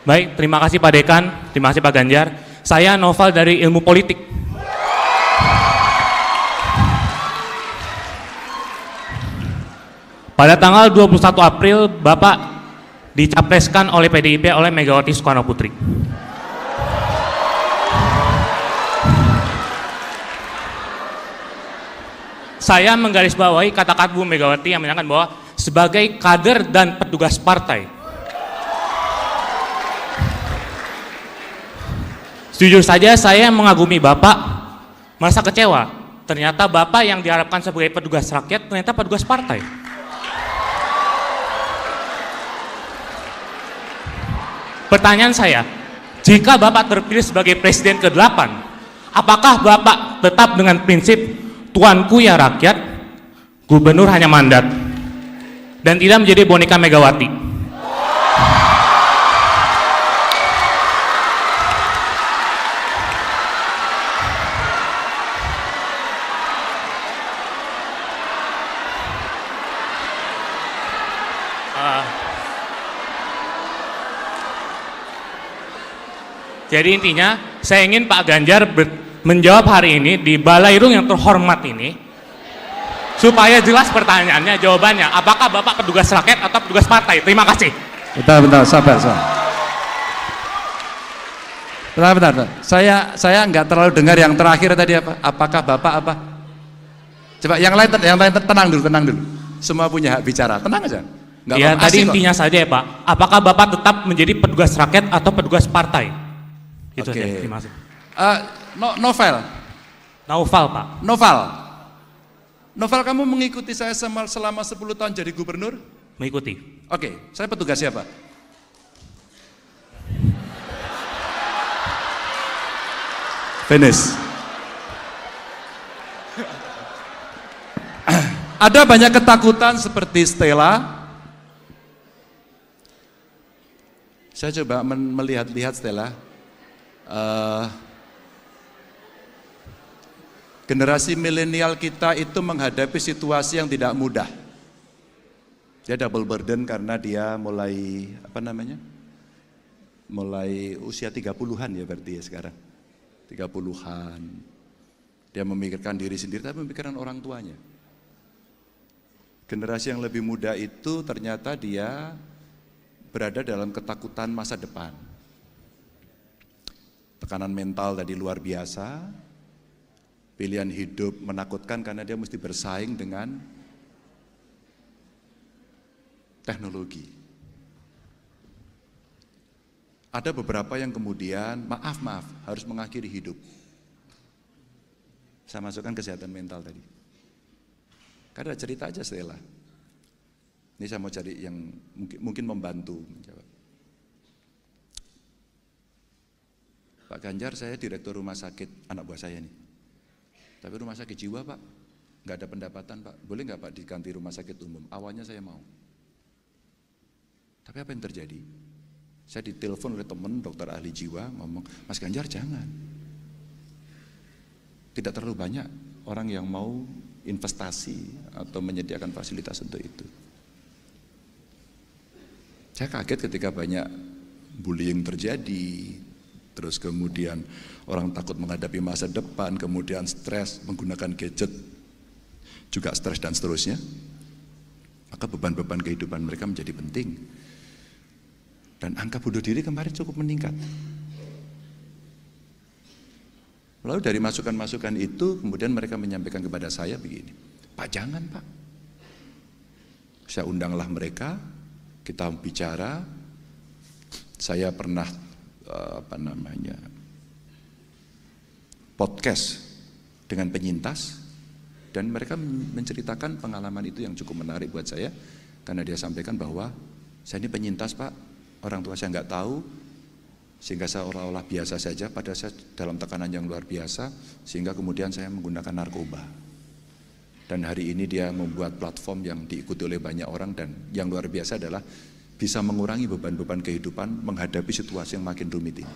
Baik, terima kasih Pak Dekan, terima kasih Pak Ganjar. Saya Noval dari Ilmu Politik. Pada tanggal 21 April, Bapak dicapreskan oleh PDIP oleh Megawati Soekarno Putri. Saya menggarisbawahi kata-kata Bu Megawati yang menyatakan bahwa sebagai kader dan petugas partai, jujur saja saya mengagumi Bapak, merasa kecewa. Ternyata Bapak yang diharapkan sebagai petugas rakyat ternyata petugas partai. Pertanyaan saya, jika Bapak terpilih sebagai Presiden ke-8, apakah Bapak tetap dengan prinsip tuanku ya rakyat, gubernur hanya mandat, dan tidak menjadi boneka Megawati? Jadi intinya, saya ingin Pak Ganjar menjawab hari ini di Balairung yang terhormat ini, supaya jelas pertanyaannya, jawabannya, apakah Bapak petugas rakyat atau petugas partai? Terima kasih. Bentar, sabar. Bentar. Saya nggak terlalu dengar yang terakhir tadi apa? Apakah Bapak apa? Coba yang lain tenang dulu. Semua punya hak bicara, tenang aja. Nggak ya, tadi intinya kok saja ya Pak, apakah Bapak tetap menjadi petugas rakyat atau petugas partai? Itu Oke. saja, terima kasih. Novel, Pak. Novel, kamu mengikuti saya selama 10 tahun jadi gubernur? Mengikuti. Oke, saya petugas siapa? Finish. Ada banyak ketakutan seperti Stella. Saya coba melihat Stella. Generasi milenial kita itu menghadapi situasi yang tidak mudah. Dia double burden karena dia mulai usia 30-an ya berarti ya sekarang. 30-an. Dia memikirkan diri sendiri tapi memikirkan orang tuanya. Generasi yang lebih muda itu ternyata dia berada dalam ketakutan masa depan. Tekanan mental tadi luar biasa, pilihan hidup menakutkan karena dia mesti bersaing dengan teknologi. Ada beberapa yang kemudian maaf harus mengakhiri hidup. Saya masukkan kesehatan mental tadi. Karena cerita aja Stella. Ini saya mau cari yang mungkin membantu menjawab. Pak Ganjar, saya direktur rumah sakit anak buah saya nih. Tapi rumah sakit jiwa Pak, nggak ada pendapatan Pak. Boleh nggak Pak diganti rumah sakit umum? Awalnya saya mau. Tapi apa yang terjadi? Saya ditelepon oleh teman dokter ahli jiwa ngomong, Mas Ganjar jangan. Tidak terlalu banyak orang yang mau investasi atau menyediakan fasilitas untuk itu. Saya kaget ketika banyak bullying terjadi. Terus kemudian orang takut menghadapi masa depan, kemudian stres, menggunakan gadget, juga stres dan seterusnya. Maka beban-beban kehidupan mereka menjadi penting. Dan angka bunuh diri kemarin cukup meningkat. Lalu dari masukan-masukan itu, kemudian mereka menyampaikan kepada saya begini, Pak jangan Pak. Saya undanglah mereka, kita bicara, saya pernah podcast dengan penyintas dan mereka menceritakan pengalaman itu yang cukup menarik buat saya karena dia sampaikan bahwa saya ini penyintas Pak, orang tua saya nggak tahu sehingga saya seolah-olah biasa saja, padahal saya dalam tekanan yang luar biasa sehingga kemudian saya menggunakan narkoba. Dan hari ini dia membuat platform yang diikuti oleh banyak orang dan yang luar biasa adalah bisa mengurangi beban-beban kehidupan menghadapi situasi yang makin rumit ini.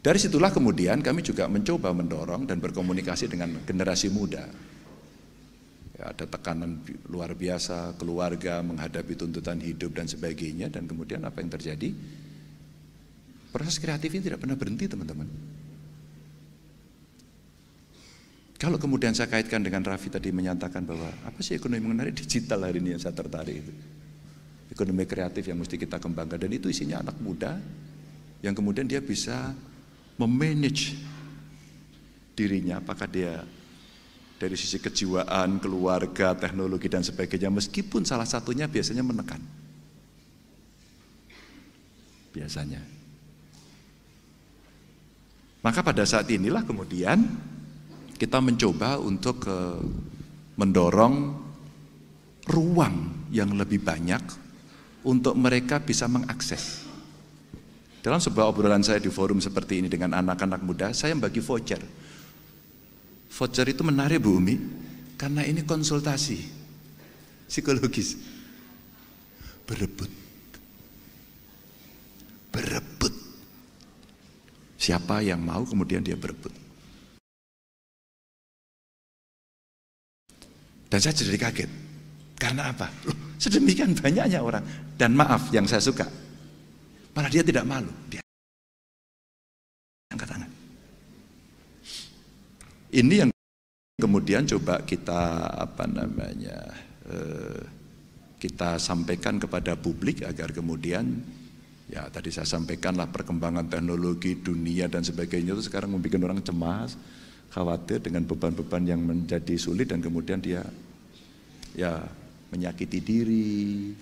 Dari situlah kemudian kami juga mencoba mendorong dan berkomunikasi dengan generasi muda. Ya, ada tekanan luar biasa, keluarga menghadapi tuntutan hidup dan sebagainya, dan kemudian apa yang terjadi? Proses kreatif ini tidak pernah berhenti, teman-teman. Kalau kemudian saya kaitkan dengan Raffi tadi menyatakan bahwa apa sih ekonomi mengenai digital hari ini yang saya tertarik itu. Ekonomi kreatif yang mesti kita kembangkan, dan itu isinya anak muda yang kemudian dia bisa memanage dirinya, apakah dia dari sisi kejiwaan, keluarga, teknologi dan sebagainya, meskipun salah satunya biasanya menekan. Biasanya. Maka pada saat inilah kemudian kita mencoba untuk mendorong ruang yang lebih banyak untuk mereka bisa mengakses. Dalam sebuah obrolan saya di forum seperti ini dengan anak-anak muda, saya bagi voucher. Voucher itu menarik Bu Umi, karena ini konsultasi psikologis. Berebut. Berebut. Siapa yang mau kemudian dia berebut. Dan saya jadi kaget. Karena apa? Loh, sedemikian banyaknya orang. Dan maaf, yang saya suka, malah dia tidak malu. Dia angkat tangan. Ini yang kemudian coba kita kita sampaikan kepada publik agar kemudian, ya tadi saya sampaikanlah perkembangan teknologi dunia dan sebagainya itu sekarang membuat orang cemas, khawatir dengan beban-beban yang menjadi sulit, dan kemudian dia ya menyakiti diri,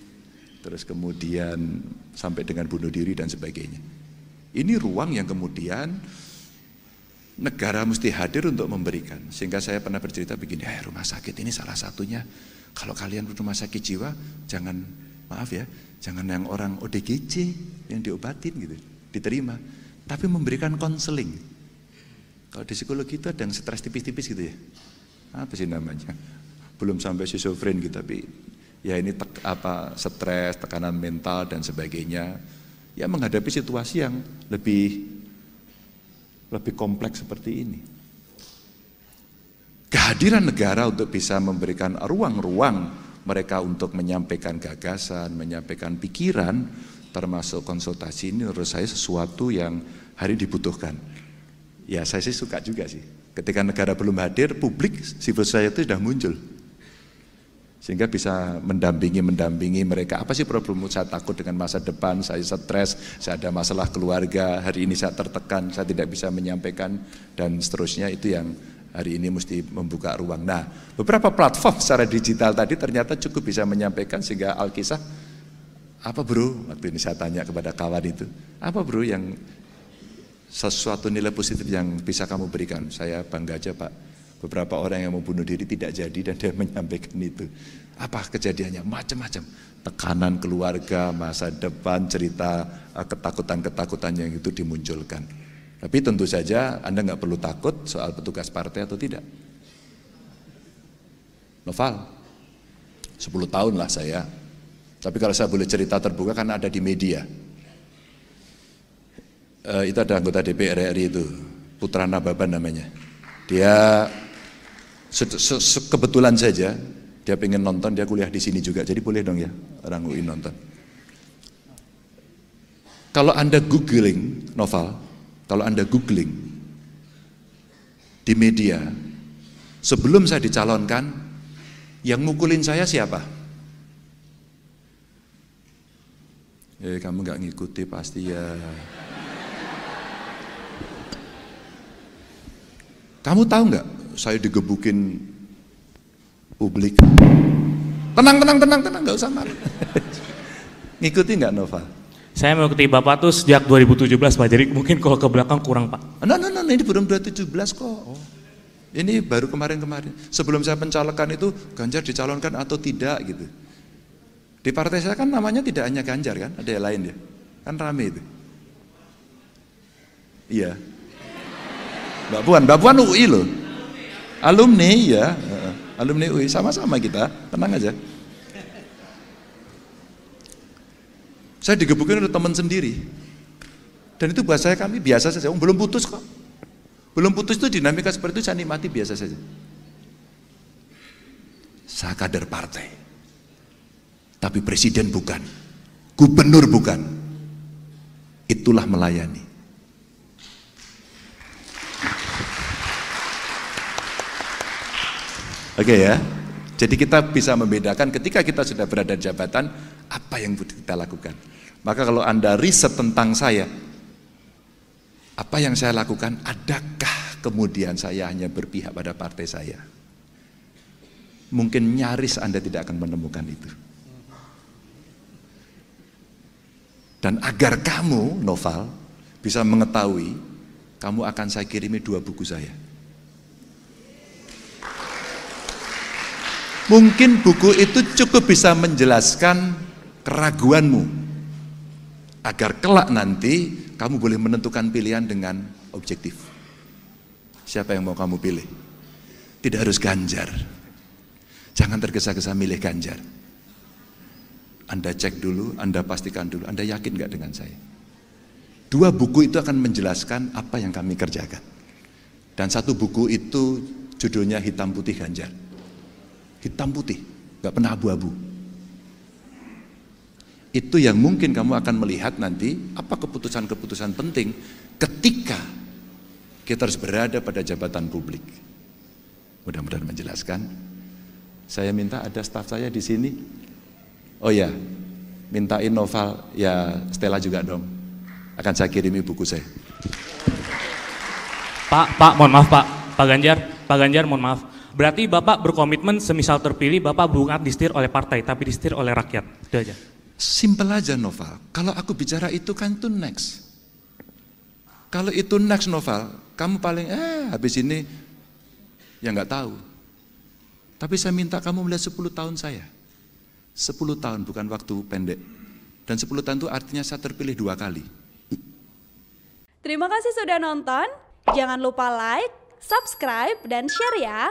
terus kemudian sampai dengan bunuh diri dan sebagainya. Ini ruang yang kemudian negara mesti hadir untuk memberikan. Sehingga saya pernah bercerita begini, rumah sakit ini salah satunya, kalau kalian rumah sakit jiwa, jangan, maaf ya, jangan yang orang ODGJ yang diobatin gitu, diterima, tapi memberikan konseling. Kalau di psikologi itu ada yang stres tipis-tipis gitu ya, apa sih namanya? Belum sampai schizofren gitu, tapi ya ini stres, tekanan mental dan sebagainya. Ya menghadapi situasi yang lebih kompleks seperti ini. Kehadiran negara untuk bisa memberikan ruang-ruang mereka untuk menyampaikan gagasan, menyampaikan pikiran, termasuk konsultasi, ini menurut saya sesuatu yang hari dibutuhkan. Ya saya sih suka juga sih. Ketika negara belum hadir, publik, civil society sudah muncul. Sehingga bisa mendampingi mereka. Apa sih problemmu? Saya takut dengan masa depan, saya stres, saya ada masalah keluarga, hari ini saya tertekan, saya tidak bisa menyampaikan, dan seterusnya. Itu yang hari ini mesti membuka ruang. Nah, beberapa platform secara digital tadi ternyata cukup bisa menyampaikan, sehingga Alkisah, apa bro? Waktu ini saya tanya kepada kawan itu, apa bro yang sesuatu nilai positif yang bisa kamu berikan? Saya bangga aja Pak. Beberapa orang yang mau bunuh diri tidak jadi, dan dia menyampaikan itu. Apa kejadiannya? Macam-macam. Tekanan keluarga, masa depan, cerita ketakutan-ketakutan yang itu dimunculkan. Tapi tentu saja Anda nggak perlu takut soal petugas partai atau tidak. Noval, 10 tahun lah saya. Tapi kalau saya boleh cerita terbuka karena ada di media. Itu ada anggota DPR RI itu, Putra Nababan namanya. Dia kebetulan saja dia pengen nonton, dia kuliah di sini juga, jadi boleh dong ya orang UI nonton. Kalau Anda googling Noval, kalau Anda googling di media, sebelum saya dicalonkan, yang mukulin saya siapa? Kamu nggak ngikuti pasti ya. Kamu tahu nggak? Saya digebukin publik. Tenang, nggak usah malu. Ngikuti nggak Nova? Saya mengikuti Bapak tuh sejak 2017 Pak, jadi mungkin kalau ke belakang kurang Pak. No, ini belum 2017 kok. Oh. Ini baru kemarin. Sebelum saya pencalonan itu, Ganjar dicalonkan atau tidak gitu. Di partai saya kan namanya tidak hanya Ganjar kan, ada yang lain ya. Kan rame itu. Iya. Mbak Puan UI loh. Alumni ya, alumni UI, sama-sama kita, tenang aja. Saya digebukin oleh teman sendiri. Dan itu buat saya, kami biasa saja, belum putus kok. Belum putus itu dinamika seperti itu saya nikmati biasa saja. Saya kader partai. Tapi presiden bukan. Gubernur bukan. Itulah melayani. Oke ya. Jadi kita bisa membedakan ketika kita sudah berada di jabatan, apa yang kita lakukan. Maka kalau Anda riset tentang saya, apa yang saya lakukan, adakah kemudian saya hanya berpihak pada partai saya? Mungkin nyaris Anda tidak akan menemukan itu. Dan agar kamu, Noval, bisa mengetahui, kamu akan saya kirimi 2 buku saya. Mungkin buku itu cukup bisa menjelaskan keraguanmu, agar kelak nanti kamu boleh menentukan pilihan dengan objektif. Siapa yang mau kamu pilih? Tidak harus Ganjar. Jangan tergesa-gesa milih Ganjar. Anda cek dulu, Anda pastikan dulu, Anda yakin nggak dengan saya? 2 buku itu akan menjelaskan apa yang kami kerjakan. Dan 1 buku itu judulnya Hitam Putih Ganjar. Hitam putih, nggak pernah abu-abu. Itu yang mungkin kamu akan melihat nanti apa keputusan-keputusan penting ketika kita harus berada pada jabatan publik. Mudah-mudahan menjelaskan. Saya minta ada staf saya di sini. Oh ya, mintain Noval, ya Stella juga dong. Akan saya kirimi buku saya. Pak, mohon maaf Pak Ganjar, mohon maaf. Berarti Bapak berkomitmen semisal terpilih, Bapak bukan disetir oleh partai, tapi disetir oleh rakyat. Itu aja. Simpel aja Noval. Kalau aku bicara itu kan itu next. Kalau itu next Noval, kamu paling habis ini ya nggak tahu. Tapi saya minta kamu melihat 10 tahun saya. 10 tahun bukan waktu pendek. Dan 10 tahun itu artinya saya terpilih 2 kali. Terima kasih sudah nonton. Jangan lupa like, subscribe, dan share ya.